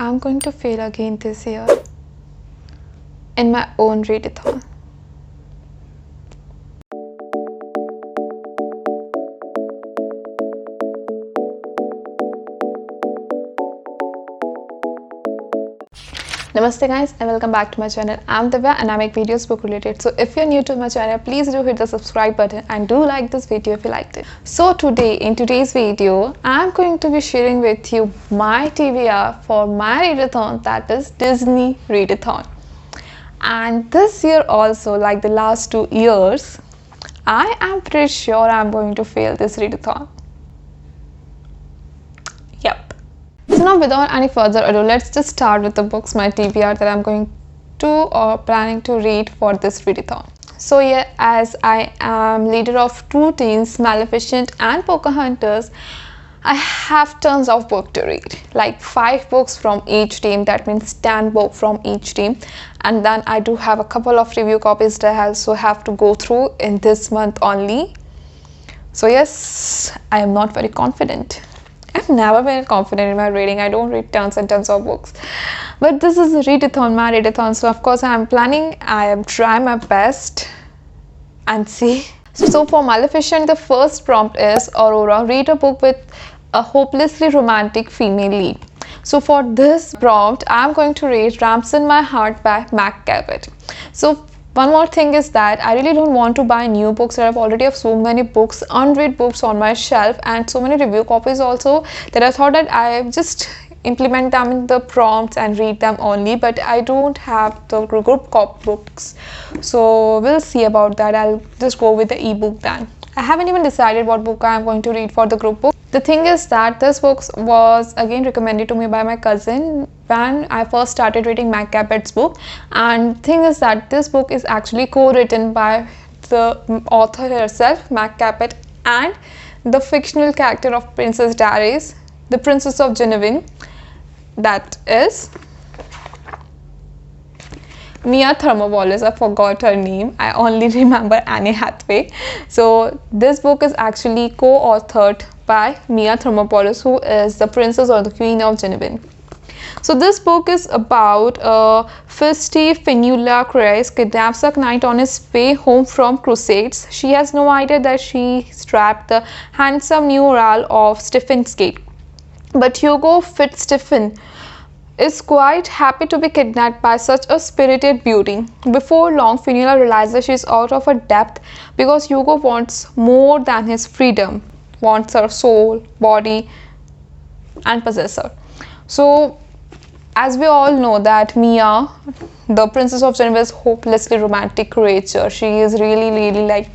I'm going to fail again this year in my own readathon. Namaste guys and welcome back to my channel. I'm Divya and I make videos book related. So if you're new to my channel, please do hit the subscribe button and do like this video if you liked it. So in today's video, I'm going to be sharing with you my TBR for my readathon, that is Disney Readathon. And this year also, like the last 2 years, I am pretty sure I'm going to fail this readathon. Yep. So now without any further ado, let's just start with the books, my TBR that I'm going to or planning to read for this readathon. So yeah, as I am leader of 2 teams, Maleficent and Pocahontas, I have tons of book to read, like 5 books from each team, that means 10 books from each team. And then I do have a couple of review copies that I also have to go through in this month only. So yes, I am not very confident. I've never been confident in my reading. I don't read tons and tons of books. But this is a readathon, my readathon. So of course I am trying my best and see. So for Maleficent, the first prompt is Aurora, read a book with a hopelessly romantic female lead. So for this prompt, I'm going to read Ramps in My Heart by Meg Cabot. So one more thing is that I really don't want to buy new books. I already have so many books, unread books on my shelf and so many review copies also, that I thought that I just implement them in the prompts and read them only, but I don't have the group copy books. So we'll see about that. I'll just go with the ebook then. I haven't even decided what book I'm going to read for the group book. The thing is that this book was again recommended to me by my cousin when I first started reading Meg Cabot's book. And the thing is that this book is actually co-written by the author herself, Meg Cabot, and the fictional character of Princess Diaries, the Princess of Genevieve, that is Mia Thermopolis. I forgot her name. I only remember Anne Hathaway. So this book is actually co-authored by Mia Thermopolis, who is the princess or the queen of Genevieve. So this book is about Feisty Fionnuala Crease kidnaps a knight on his way home from crusades. She has no idea that she strapped the handsome new Earl of Stephen's Gate. But Hugo Fitzstephen is quite happy to be kidnapped by such a spirited beauty. Before long, Fionnuala realizes she is out of her depth because Hugo wants more than his freedom, wants her soul, body, and possess her. So, as we all know that Mia, the Princess of Genevieve, is hopelessly romantic creature. She is really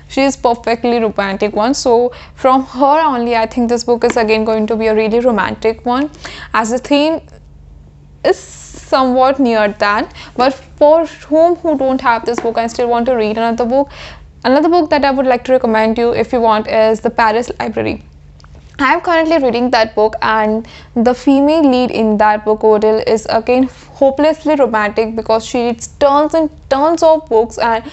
she is perfectly romantic one. So from her only, I think this book is again going to be a really romantic one, as the theme is somewhat near that. But for whom who don't have this book and still want to read another book that I would like to recommend you if you want is The Paris Library. I am currently reading that book, and the female lead in that book, Odile, is again hopelessly romantic because she reads tons and tons of books, and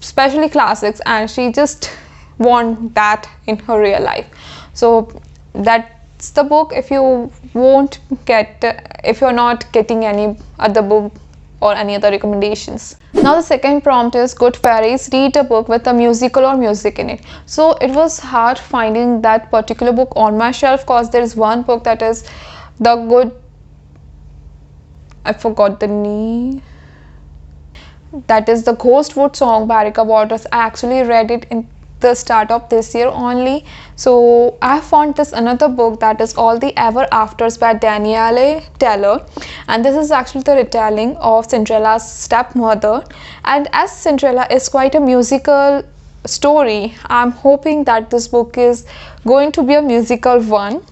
especially classics, and she just wants that in her real life. So that's the book if you won't get, if you're not getting any other book or any other recommendations. Now the second prompt is Good Fairies, read a book with a musical or music in it. So it was hard finding that particular book on my shelf because there is one book that is I forgot the name. That is The Ghostwood Song by Erica Waters. I actually read it in the start of this year only. So I found this another book that is All the Ever Afters by Danielle Taylor, and this is actually the retelling of Cinderella's stepmother. And as Cinderella is quite a musical story, I'm hoping that this book is going to be a musical one.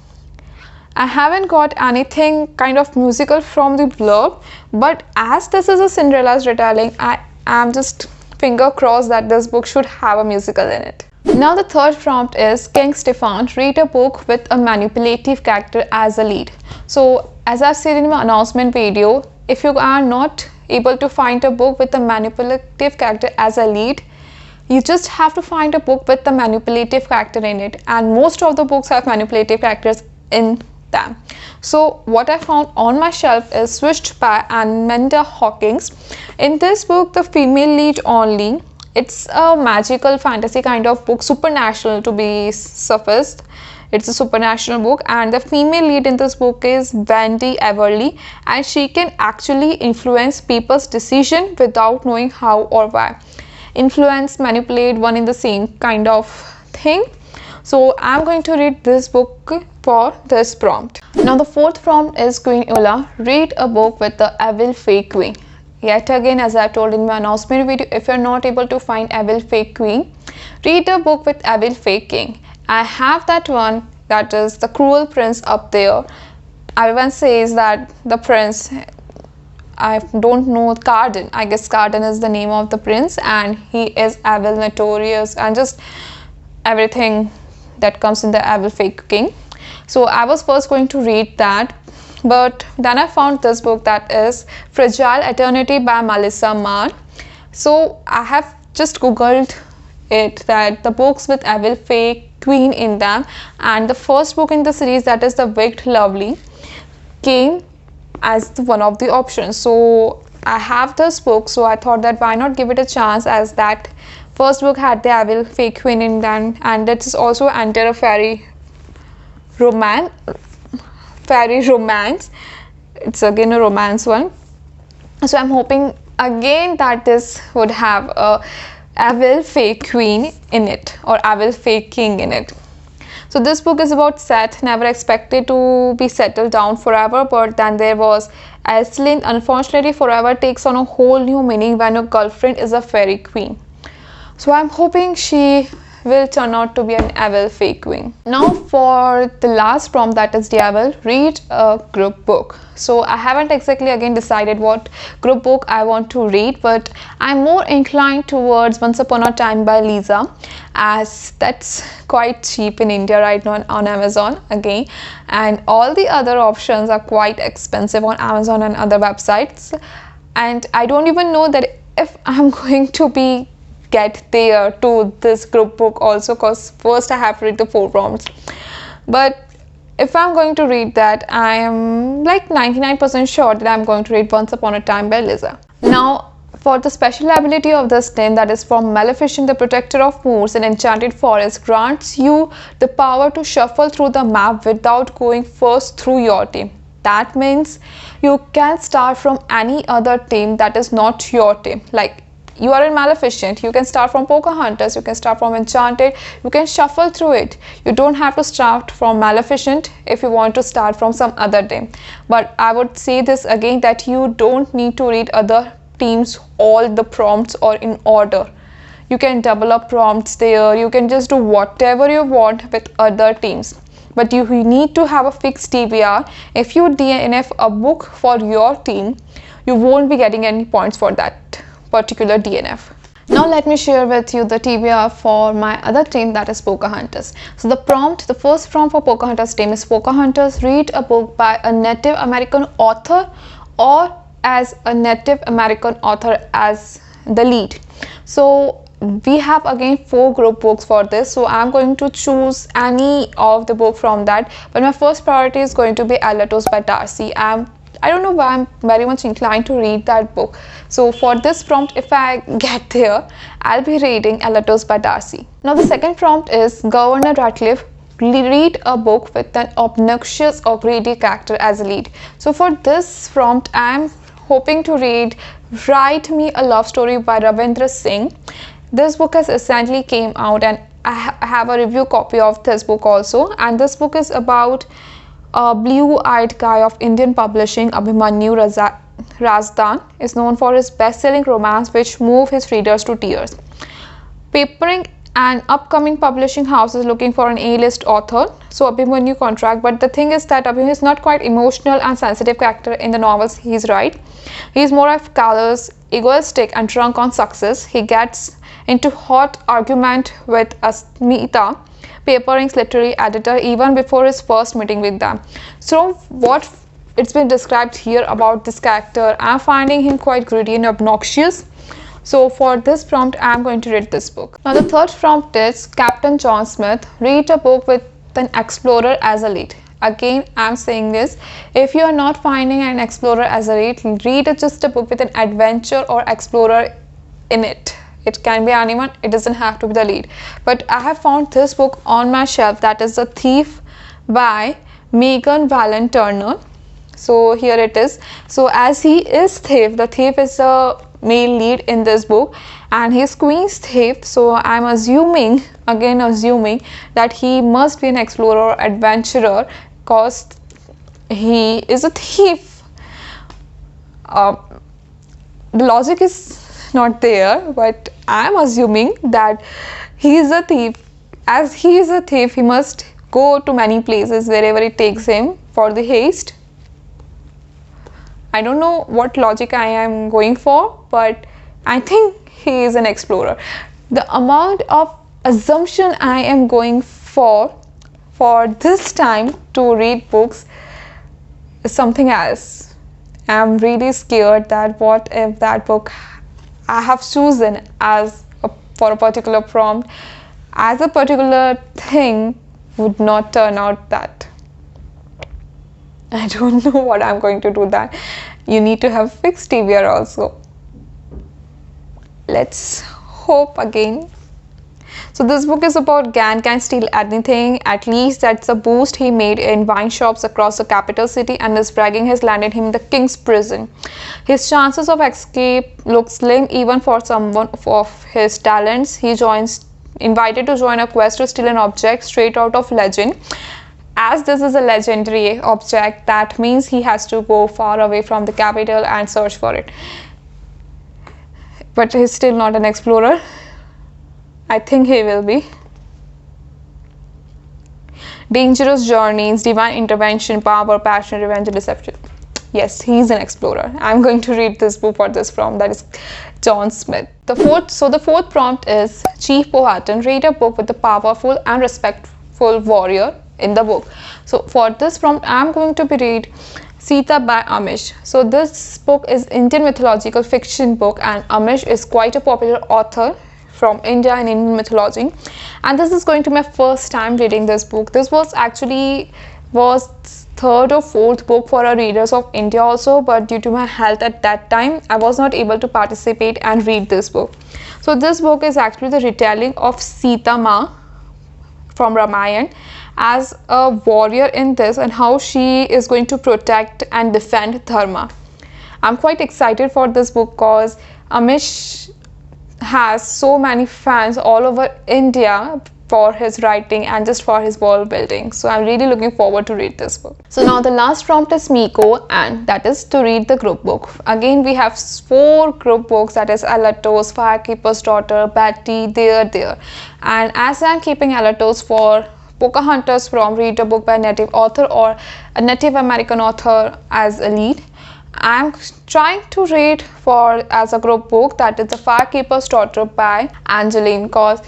I haven't got anything kind of musical from the blurb, but as this is a Cinderella's retelling, I am just finger crossed that this book should have a musical in it. Now the third prompt is King Stefan, read a book with a manipulative character as a lead. So as I've said in my announcement video, if you are not able to find a book with a manipulative character as a lead, you just have to find a book with the manipulative character in it, and most of the books have manipulative characters in them. So what I found on my shelf is Switched by Amanda Hawkins. In this book, the female lead only. It's a magical fantasy kind of book, supernatural to be sufficed. It's a supernatural book, and the female lead in this book is Wendy Everly, and she can actually influence people's decision without knowing how or why. Influence, manipulate, one in the same kind of thing. So I'm going to read this book for this prompt. Now the fourth prompt is Queen Ula. Read a book with the evil fake queen. Yet again, as I told in my announcement video, if you're not able to find evil fake queen, read a book with evil fake king. I have that one, that is The Cruel Prince up there. Everyone says that the prince, I don't know, Cardan, I guess Cardan is the name of the prince, and he is evil, notorious, and just everything that comes in the evil fake king. So I was first going to read that, but then I found this book, that is Fragile Eternity by Melissa Mann. So I have just googled it, that the books with evil fake queen in them, and the first book in the series, that is The Wicked Lovely, came as one of the options. So I have this book, so I thought that why not give it a chance, as that first book had the evil fake queen in them, and it is also under a fairy romance. It's again a romance one. So I'm hoping again that this would have a evil fake queen in it, or evil fake king in it. So this book is about Seth, never expected to be settled down forever, but then there was Aislinn. Unfortunately, forever takes on a whole new meaning when your girlfriend is a fairy queen. So I'm hoping she will turn out to be an evil fake queen. Now for the last prompt, that is Devil, read a group book. So I haven't exactly again decided what group book I want to read, but I'm more inclined towards Once Upon a Time by Lisa, as that's quite cheap in India right now on Amazon again, and all the other options are quite expensive on Amazon and other websites, and I don't even know that if I'm going to be get there to this group book also, because first I have to read the 4 prompts. But if I'm going to read that, I am like 99% sure that I'm going to read Once Upon a Time by Lisa. Now for the special ability of this name, that is from Maleficent, the protector of moors and enchanted forests, grants you the power to shuffle through the map without going first through your team. That means you can start from any other team that is not your team. Like, you are in Maleficent, you can start from Pocahontas, you can start from Enchanted, you can shuffle through it. You don't have to start from Maleficent if you want to start from some other team. But I would say this again, that you don't need to read other teams all the prompts or in order. You can double up prompts there, you can just do whatever you want with other teams. But you need to have a fixed TBR. If you DNF a book for your team, you won't be getting any points for that particular DNF. Now let me share with you the TBR for my other team, that is Pocahontas. So the first prompt for Pocahontas team is Pocahontas, read a book by a Native American author or as a Native American author as the lead. So we have again 4 group books for this, so I'm going to choose any of the book from that, but my first priority is going to be Alatos by Darcy. I don't know why I'm very much inclined to read that book. So for this prompt, if I get there, I'll be reading Alatos by Darcy. Now the second prompt is Governor Ratcliffe, read a book with an obnoxious or greedy character as a lead. So for this prompt, I'm hoping to read Write Me a Love Story by Ravindra Singh. This book has recently came out, and I have a review copy of this book also, and this book is about a blue-eyed guy of Indian publishing. Abhimanyu Razdan is known for his best-selling romance which move his readers to tears. Papering an upcoming publishing house is looking for an A-list author, so Abhimanyu contract, but the thing is that Abhimanyu is not quite emotional and sensitive character in the novels he's write. He's more of callous, egoistic and drunk on success. He gets into hot argument with Asmita, Papering's literary editor, even before his first meeting with them. So what it's been described here about this character, I'm finding him quite greedy and obnoxious. So for this prompt, I'm going to read this book. Now the third prompt is Captain John Smith, read a book with an explorer as a lead. Again, I'm saying this, if you are not finding an explorer as a read just a book with an adventure or explorer in it. It can be anyone, it doesn't have to be the lead. But I have found this book on my shelf, that is The Thief by Megan Valen Turner. So here it is. So as he is thief, the thief is a male lead in this book and he's queen's thief, so I'm assuming, again assuming, that he must be an explorer or adventurer because he is a thief. The logic is not there, but I'm assuming that he is a thief. As he is a thief, he must go to many places wherever it takes him for the haste. I don't know what logic I am going for, but I think he is an explorer. The amount of assumption I am going for this time to read books is something else. I'm really scared that what if that book I have chosen for a particular prompt as a particular thing would not turn out that. I don't know what I'm going to do that. You need to have fixed TBR also. Let's hope again. So this book is about Gan can steal anything. At least that's a boost he made in wine shops across the capital city, and this bragging has landed him in the king's prison. His chances of escape look slim even for someone of his talents. He invited to join a quest to steal an object straight out of legend. As this is a legendary object, that means he has to go far away from the capital and search for it. But he's still not an explorer. I think he will be. Dangerous journeys, divine intervention, power, passion, revenge, and deception. Yes, he's an explorer. I'm going to read this book for this prompt, that is John Smith. The fourth prompt is Chief Powhatan. Read a book with a powerful and respectful warrior in the book. So for this prompt, I'm going to read Sita by Amish. So this book is Indian mythological fiction book, and Amish is quite a popular author from India and Indian mythology. And this is going to be my first time reading this book. This was third or fourth book for our readers of India also, but due to my health at that time, I was not able to participate and read this book. So this book is actually the retelling of Sita Ma from Ramayana as a warrior in this, and how she is going to protect and defend Dharma. I'm quite excited for this book because Amish has so many fans all over India for his writing and just for his world building. So I'm really looking forward to read this book. So now the last prompt is Miko, and that is to read the group book. Again, we have 4 group books, that is Alatos, Firekeeper's Daughter, Betty, There. And as I'm keeping Alatos for Pocahontas from Read a Book by a Native Author or a Native American author as a lead, I'm trying to read as a group book, that is The Firekeeper's Daughter by Angeline, because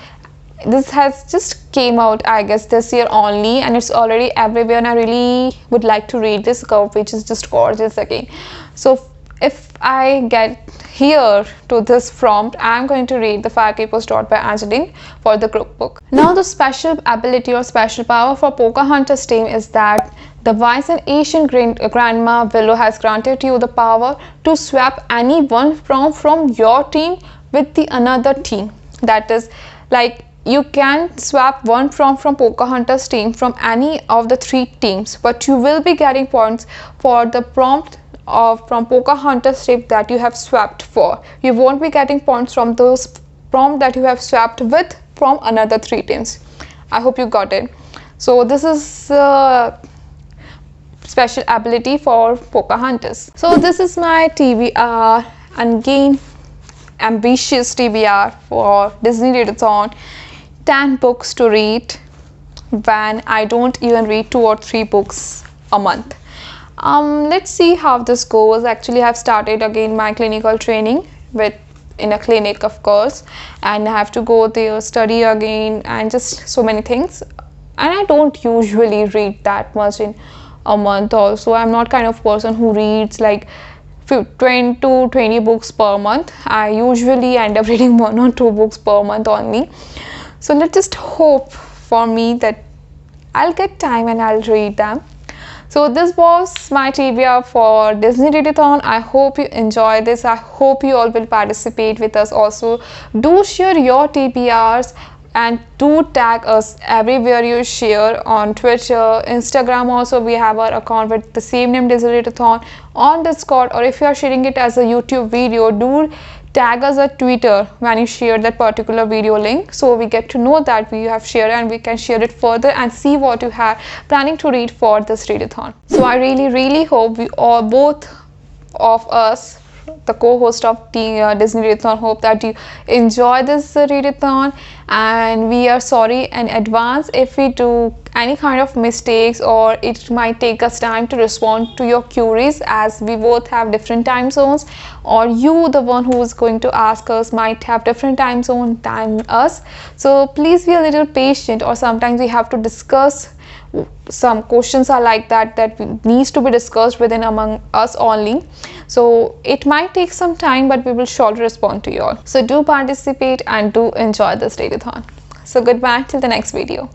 this has just came out, I guess, this year only, and it's already everywhere, and I really would like to read this cover, which is just gorgeous again. So if I get here to this prompt, I'm going to read The Firekeeper's Daughter by Angeline for the group book. Now the special ability or special power for Pocahontas team is that the wise and ancient grandma Willow has granted you the power to swap any one prompt from your team with the another team. That is, like, you can swap one prompt from Pocahontas team from any of the 3 teams, but you will be getting points for the prompt from Pocahontas team that you have swapped for. You won't be getting points from those prompt that you have swapped with from another 3 teams. I hope you got it. So this is special ability for Pocahontas. So this is my TBR, and again ambitious TBR for Disney Readathon. 10 books to read when I don't even read 2 or 3 books a month. Let's see how this goes. Actually, I have started again my clinical training in a clinic, of course, and I have to go there, study again, and just so many things. And I don't usually read that much in a month also. I'm not kind of person who reads like 20 to 20 books per month. I usually end up reading 1 or 2 books per month only. So let's just hope for me that I'll get time and I'll read them. So this was my trivia for Disney Readathon. I hope you enjoy this. I hope you all will participate with us also. Do share your TBRs and do tag us everywhere you share, on Twitter, Instagram also we have our account with the same name, Disney Readathon, on Discord, or if you are sharing it as a YouTube video, do tag us at Twitter when you share that particular video link, so we get to know that we have shared and we can share it further and see what you have planning to read for this readathon. So I really hope we all, both of us, the co-host of the Disney Readathon, hope that you enjoy this readathon, and we are sorry in advance if we do any kind of mistakes or it might take us time to respond to your queries, as we both have different time zones, or you, the one who is going to ask us, might have different time zone than us. So please be a little patient, or sometimes we have to discuss some questions are like that needs to be discussed within among us only, so it might take some time, but we will surely respond to you all. So do participate and do enjoy this readathon. So goodbye till the next video.